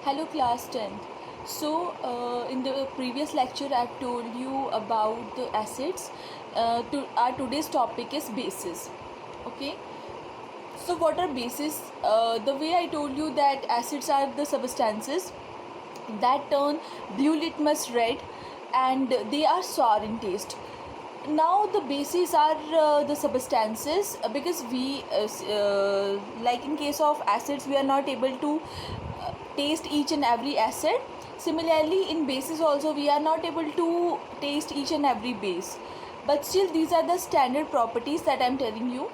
Hello class 10th. In the previous lecture I told you about the acids. Our today's topic is bases. Okay. So what are bases? The way I told you that acids are the substances that turn blue litmus red and they are sour in taste. Now the bases are the substances because like in case of acids we are not able to taste each and every acid. Similarly in bases also we are not able to taste each and every base, but still these are the standard properties that I am telling you.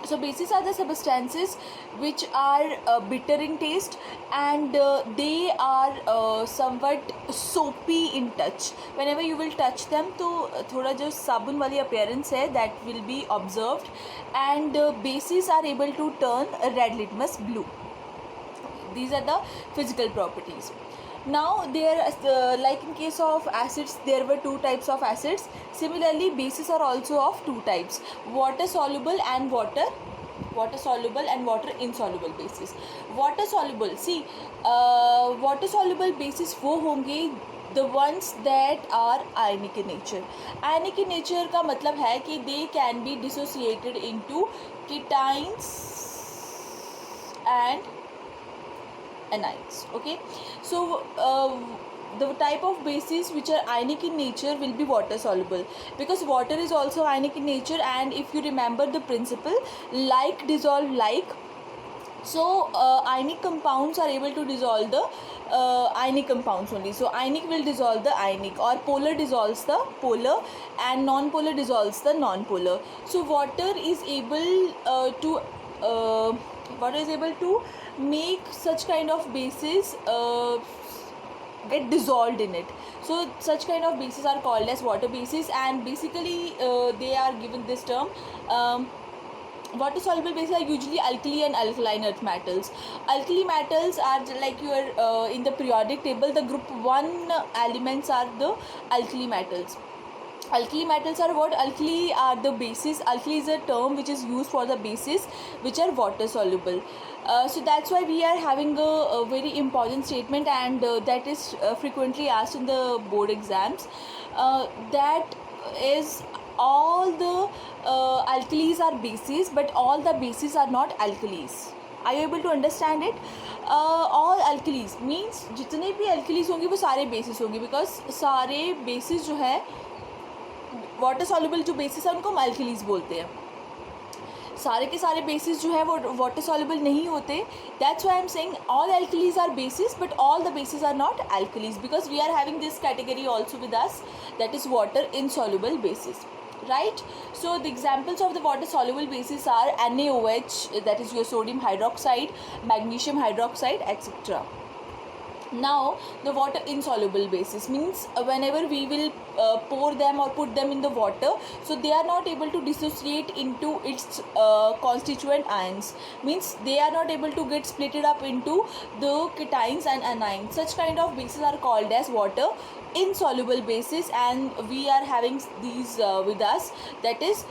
So bases are the substances which are bitter in taste and they are somewhat soapy in touch. Whenever you will touch them तो थोड़ा जो साबुन वाली appearance है that will be observed, and bases are able to turn red litmus blue. These are the physical properties. Now there like in case of acids there were two types of acids. Similarly bases are also of two types: water soluble and water insoluble bases. Water soluble, see, water soluble bases वो होंगे the ones that are ionic in nature. Ionic in nature का मतलब है कि they can be dissociated into ketynes and anions. Okay, so the type of bases which are ionic in nature will be water soluble, because water is also ionic in nature, and if you remember the principle, like dissolve like, so ionic compounds are able to dissolve the ionic compounds only. So ionic will dissolve the ionic, or polar dissolves the polar, and non-polar dissolves the non-polar. So water is able to make such kind of bases get dissolved in it. So such kind of bases are called as water bases, and basically they are given this term. Water soluble bases are usually alkali and alkaline earth metals. Alkali metals are like your in the periodic table, the group 1 elements are the alkali metals. Alkali metals are what? Alkali are the bases. Alkali is a term which is used for the bases which are water soluble. So that's why we are having a very important statement, and that is frequently asked in the board exams. That is, all the alkalis are bases, but all the bases are not alkalis. Are you able to understand it? All alkalis means जितने भी alkalis होंगे वो सारे bases होंगे, because सारे bases जो है water soluble जो बेसिस है उनको हम अल्कलीज बोलते हैं. सारे के सारे बेसिस जो है वो वाटर सॉल्युबल नहीं होते. That's why I am saying all alkalis are bases, but all the bases are not alkalis, because we are having this category also with us, that is water insoluble bases. Right? So the examples of the water soluble bases are NaOH, that is your sodium hydroxide, magnesium hydroxide, etc. Now the water insoluble bases means whenever we will pour them or put them in the water, so they are not able to dissociate into its constituent ions, means they are not able to get splitted up into the cations and anions. Such kind of bases are called as water insoluble bases, and we are having these with us, that is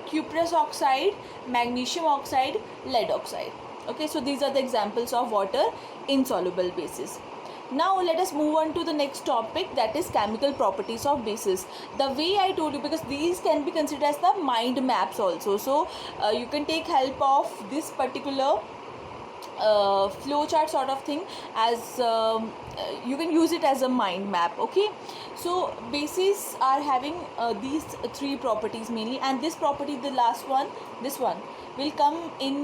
cuprous oxide, magnesium oxide, lead oxide. Okay, so these are the examples of water insoluble bases. Now let us move on to the next topic, that is chemical properties of bases. The way I told you, because these can be considered as the mind maps also, so you can take help of this particular flow chart sort of thing, as you can use it as a mind map. Okay, so bases are having these three properties mainly, and this property, the last one, this one will come in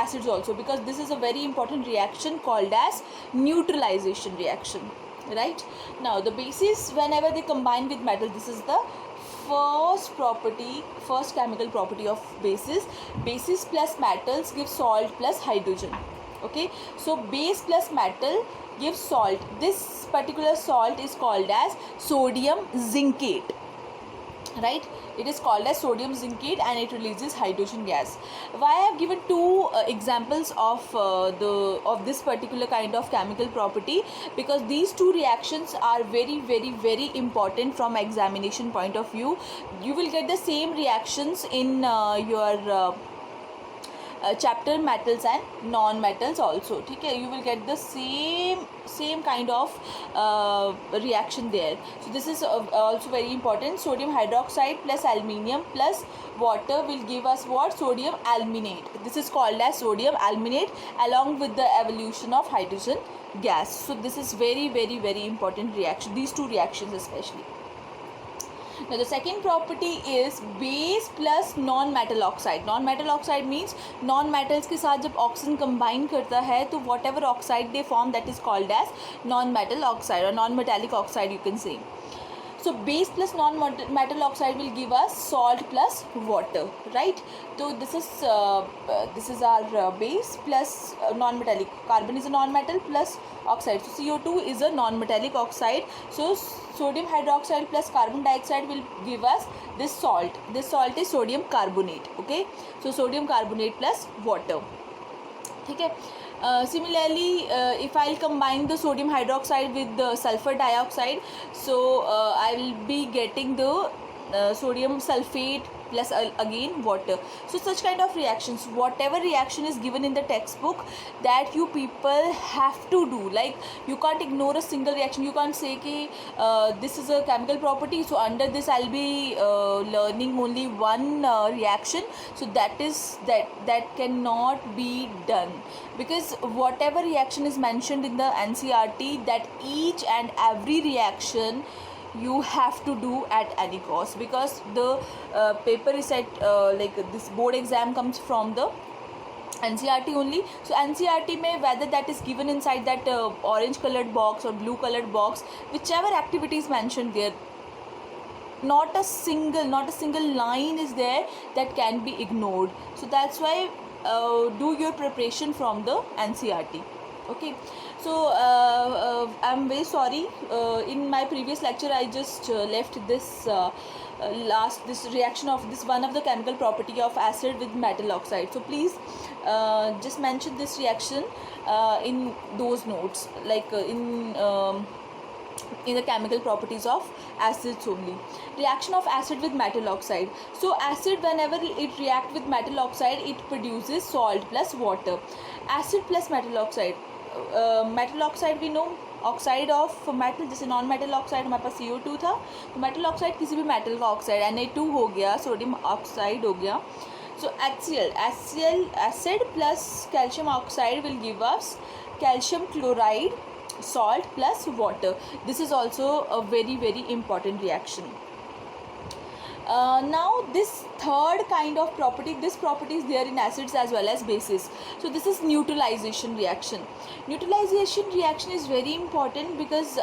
acids also, because this is a very important reaction called as neutralization reaction. Right? Now the bases, whenever they combine with metal, this is the first chemical property of bases. Bases plus metals give salt plus hydrogen. Okay, so base plus metal gives salt. This particular salt is called as sodium zincate. Right? It is called as sodium zincate, and it releases hydrogen gas. Why I have given two examples of this particular kind of chemical property? Because these two reactions are very very very important from examination point of view. You will get the same reactions in your chapter metals and non-metals also. Okay, you will get the same kind of reaction there. So this is also very important. Sodium hydroxide plus aluminium plus water will give us what? Sodium aluminate. This is called as sodium aluminate along with the evolution of hydrogen gas. So this is very important reaction, these two reactions especially. Now the second property is base plus non-metal oxide. Non-metal oxide means non-metals के साथ जब oxygen combine करता है तो whatever oxide they form, that is called as non-metal oxide or non-metallic oxide, you can say. So base plus non-metal oxide will give us salt plus water, right? So this is our base plus non-metallic. Carbon is a non-metal plus oxide. So CO2 is a non-metallic oxide. So sodium hydroxide plus carbon dioxide will give us this salt. This salt is sodium carbonate. Okay. So sodium carbonate plus water. Okay. Similarly, if I'll combine the sodium hydroxide with the sulfur dioxide, so I will be getting the sodium sulfate plus again water. So such kind of reactions, whatever reaction is given in the textbook, that you people have to do. Like you can't ignore a single reaction. You can't say ki this is a chemical property, so under this I'll be learning only one reaction. So that cannot be done, because whatever reaction is mentioned in the NCERT, that each and every reaction you have to do at any cost, because the paper is at like this board exam comes from the NCERT only. So NCERT may, whether that is given inside that orange colored box or blue colored box, whichever activity is mentioned there, not a single line is there that can be ignored. So that's why do your preparation from the NCERT. Okay, so I'm very sorry, in my previous lecture I just left this this reaction of this one of the chemical property of acid with metal oxide. So please just mention this reaction in those notes, like in the chemical properties of acids only. Reaction of acid with metal oxide. So acid, whenever it react with metal oxide, it produces salt plus water. Acid plus metal oxide. Metal oxide we know, oxide of metal, जैसे non metal oxide हमारे पास CO2 था, तो metal oxide किसी भी metal का oxide, Na2 हो गया, सोडियम ऑक्साइड हो गया. सो HCl acid plus calcium oxide will give us calcium chloride, salt plus water. This is also a very important reaction. Now this third kind of property, this property is there in acids as well as bases. So this is neutralization reaction. Neutralization reaction is very important because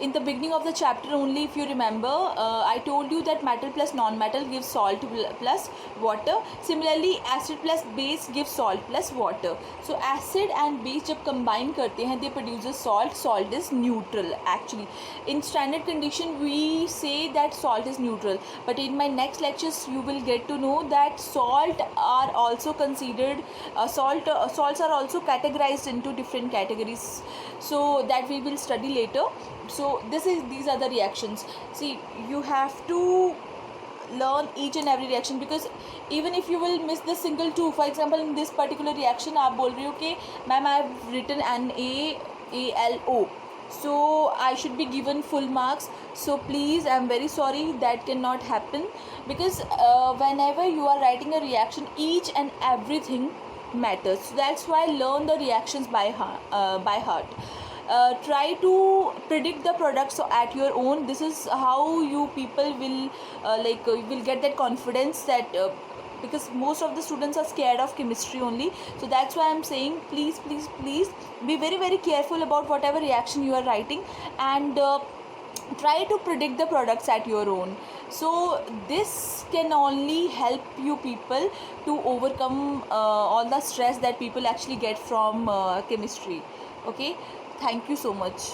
in the beginning of the chapter only, if you remember, I told you that metal plus non-metal gives salt plus water. Similarly acid plus base gives salt plus water. So acid and base जब combine करते हैं, they produces salt. Salt is neutral actually. In standard condition we say that salt is neutral, but in my next lectures you will get to know that salt are also considered salts are also categorized into different categories, so that we will study later. So these are the reactions. See, you have to learn each and every reaction, because even if you will miss the single two, for example in this particular reaction आप बोल रही हो कि ma'am I have written NaAlO, so I should be given full marks. So please, I am very sorry, that cannot happen, because whenever you are writing a reaction, each and everything matters. So that's why learn the reactions by heart. Try to predict the products at your own. This is how you people will will get that confidence, that because most of the students are scared of chemistry only. So that's why I'm saying, please be very careful about whatever reaction you are writing, and try to predict the products at your own. So this can only help you people to overcome all the stress that people actually get from chemistry. Okay, thank you so much.